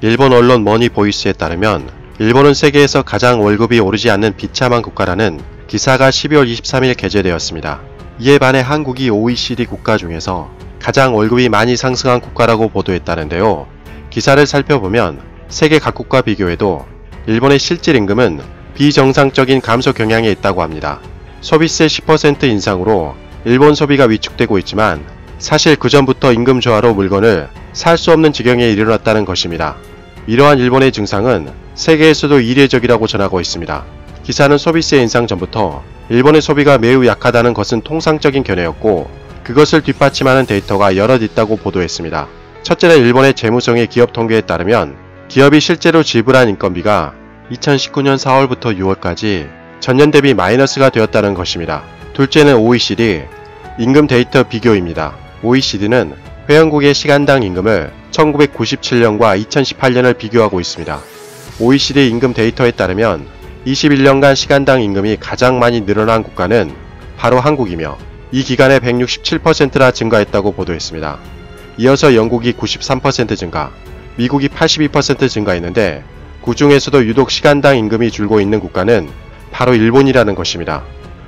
일본 언론 머니보이스에 따르면 일본은 세계에서 가장 월급이 오르지 않는 비참한 국가라는 기사가 12월 23일 게재되었습니다. 이에 반해 한국이 OECD 국가 중에서 가장 월급이 많이 상승한 국가라고 보도했다는데요. 기사를 살펴보면 세계 각국과 비교해도 일본의 실질 임금은 비정상적인 감소 경향에 있다고 합니다. 소비세 10% 인상으로 일본 소비가 위축되고 있지만 사실 그전부터 임금 저하로 물건을 살 수 없는 지경에 이르렀다는 것입니다. 이러한 일본의 증상은 세계에서도 이례적이라고 전하고 있습니다. 기사는 소비세 인상 전부터 일본의 소비가 매우 약하다는 것은 통상적인 견해였고 그것을 뒷받침하는 데이터가 여럿 있다고 보도했습니다. 첫째는 일본의 재무성의 기업 통계에 따르면 기업이 실제로 지불한 인건비가 2019년 4월부터 6월까지 전년 대비 마이너스가 되었다는 것입니다. 둘째는 OECD 임금 데이터 비교입니다. OECD는 회원국의 시간당 임금을 1997년과 2018년을 비교하고 있습니다. OECD 임금 데이터에 따르면 21년간 시간당 임금이 가장 많이 늘어난 국가는 바로 한국이며 이 기간에 167%나 증가했다고 보도했습니다. 이어서 영국이 93% 증가, 미국이 82% 증가했는데 그 중에서도 유독 시간당 임금이 줄고 있는 국가는 바로 일본이라는 것입니다.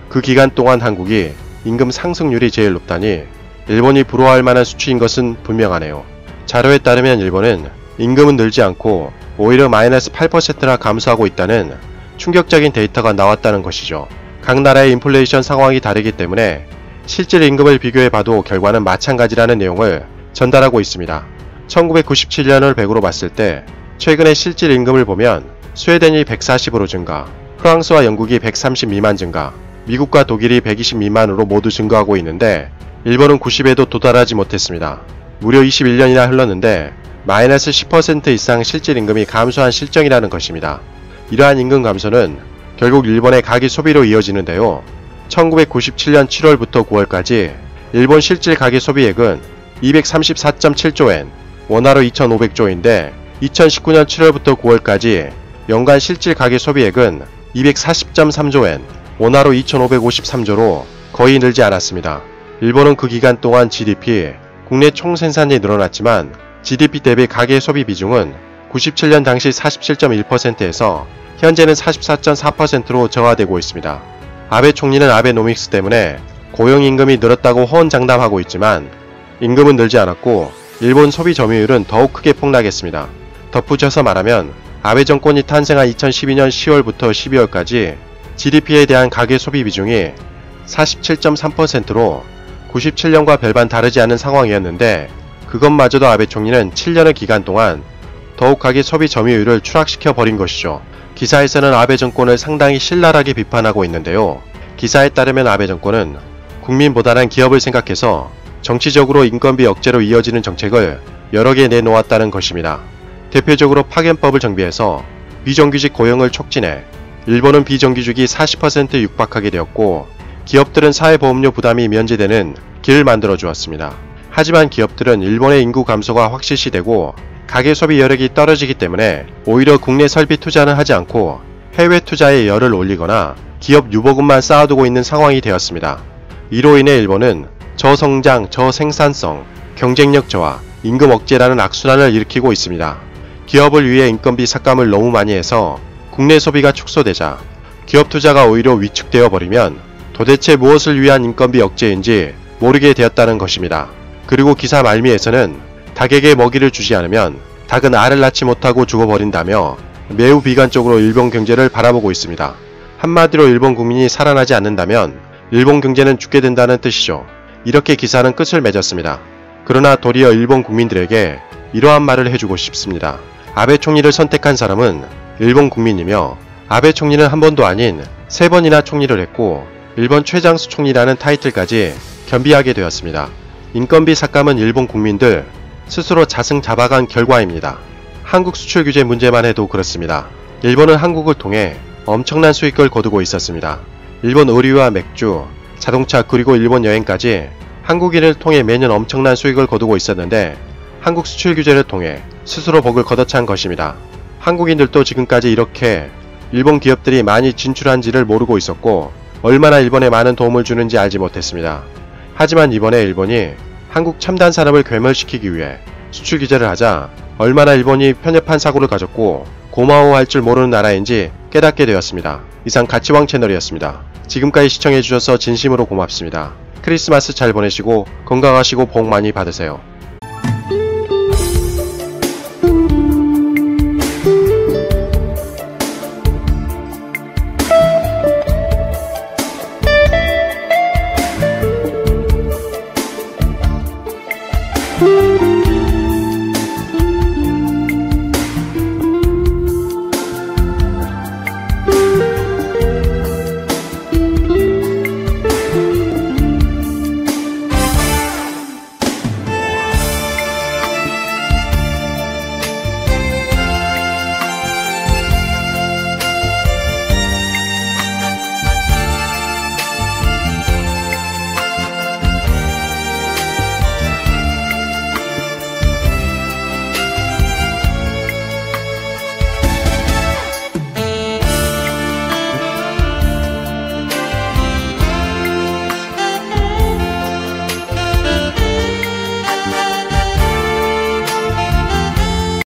그 기간 동안 한국이 임금 상승률이 제일 높다니 일본이 부러워할 만한 수치인 것은 분명하네요. 자료에 따르면 일본은 임금은 늘지 않고 오히려 마이너스 8%나 감소하고 있다는 충격적인 데이터가 나왔다는 것이죠. 각 나라의 인플레이션 상황이 다르기 때문에 실질 임금을 비교해봐도 결과는 마찬가지라는 내용을 전달하고 있습니다. 1997년을 100으로 봤을 때 최근의 실질 임금을 보면 스웨덴이 140으로 증가, 프랑스와 영국이 130 미만 증가, 미국과 독일이 120 미만으로 모두 증가하고 있는데 일본은 90에도 도달하지 못했습니다. 무려 21년이나 흘렀는데 마이너스 10% 이상 실질 임금이 감소한 실정이라는 것입니다. 이러한 임금 감소는 결국 일본의 가계 소비로 이어지는데요. 1997년 7월부터 9월까지 일본 실질 가계 소비액은 234.7조엔, 원화로 2,500조인데 2019년 7월부터 9월까지 연간 실질 가계 소비액은 240.3조엔, 원화로 2,553조로 거의 늘지 않았습니다. 일본은 그 기간 동안 GDP, 국내 총생산이 늘어났지만 GDP 대비 가계 소비 비중은 97년 당시 47.1%에서 현재는 44.4%로 저하되고 있습니다. 아베 총리는 아베노믹스 때문에 고용임금이 늘었다고 호언장담하고 있지만 임금은 늘지 않았고 일본 소비 점유율은 더욱 크게 폭락했습니다. 덧붙여서 말하면 아베 정권이 탄생한 2012년 10월부터 12월까지 GDP에 대한 가계 소비 비중이 47.3%로 97년과 별반 다르지 않은 상황이었는데 그것마저도 아베 총리는 7년의 기간 동안 더욱 가계 소비 점유율을 추락시켜 버린 것이죠. 기사에서는 아베 정권을 상당히 신랄하게 비판하고 있는데요. 기사에 따르면 아베 정권은 국민보다는 기업을 생각해서 정치적으로 인건비 억제로 이어지는 정책을 여러 개 내놓았다는 것입니다. 대표적으로 파견법을 정비해서 비정규직 고용을 촉진해 일본은 비정규직이 40% 육박하게 되었고 기업들은 사회보험료 부담이 면제되는 길을 만들어 주었습니다. 하지만 기업들은 일본의 인구 감소가 확실시되고 가계 소비 여력이 떨어지기 때문에 오히려 국내 설비 투자는 하지 않고 해외 투자에 열을 올리거나 기업 유보금만 쌓아두고 있는 상황이 되었습니다. 이로 인해 일본은 저성장, 저생산성, 경쟁력 저하, 임금 억제라는 악순환을 일으키고 있습니다. 기업을 위해 인건비 삭감을 너무 많이 해서 국내 소비가 축소되자 기업 투자가 오히려 위축되어 버리면 도대체 무엇을 위한 인건비 억제인지 모르게 되었다는 것입니다. 그리고 기사 말미에서는 닭에게 먹이를 주지 않으면 닭은 알을 낳지 못하고 죽어버린다며 매우 비관적으로 일본 경제를 바라보고 있습니다. 한마디로 일본 국민이 살아나지 않는다면 일본 경제는 죽게 된다는 뜻이죠. 이렇게 기사는 끝을 맺었습니다. 그러나 도리어 일본 국민들에게 이러한 말을 해주고 싶습니다. 아베 총리를 선택한 사람은 일본 국민이며 아베 총리는 한 번도 아닌 3번이나 총리를 했고 일본 최장수 총리라는 타이틀까지 겸비하게 되었습니다. 인건비 삭감은 일본 국민들 스스로 자승자박한 결과입니다. 한국 수출 규제 문제만 해도 그렇습니다. 일본은 한국을 통해 엄청난 수익을 거두고 있었습니다. 일본 의류와 맥주, 자동차 그리고 일본 여행까지 한국인을 통해 매년 엄청난 수익을 거두고 있었는데 한국 수출 규제를 통해 스스로 복을 걷어찬 것입니다. 한국인들도 지금까지 이렇게 일본 기업들이 많이 진출한지를 모르고 있었고 얼마나 일본에 많은 도움을 주는지 알지 못했습니다. 하지만 이번에 일본이 한국 첨단 산업을 괴멸시키기 위해 수출 규제를 하자 얼마나 일본이 편협한 사고를 가졌고 고마워할 줄 모르는 나라인지 깨닫게 되었습니다. 이상 가치왕 채널이었습니다. 지금까지 시청해주셔서 진심으로 고맙습니다. 크리스마스 잘 보내시고 건강하시고 복 많이 받으세요.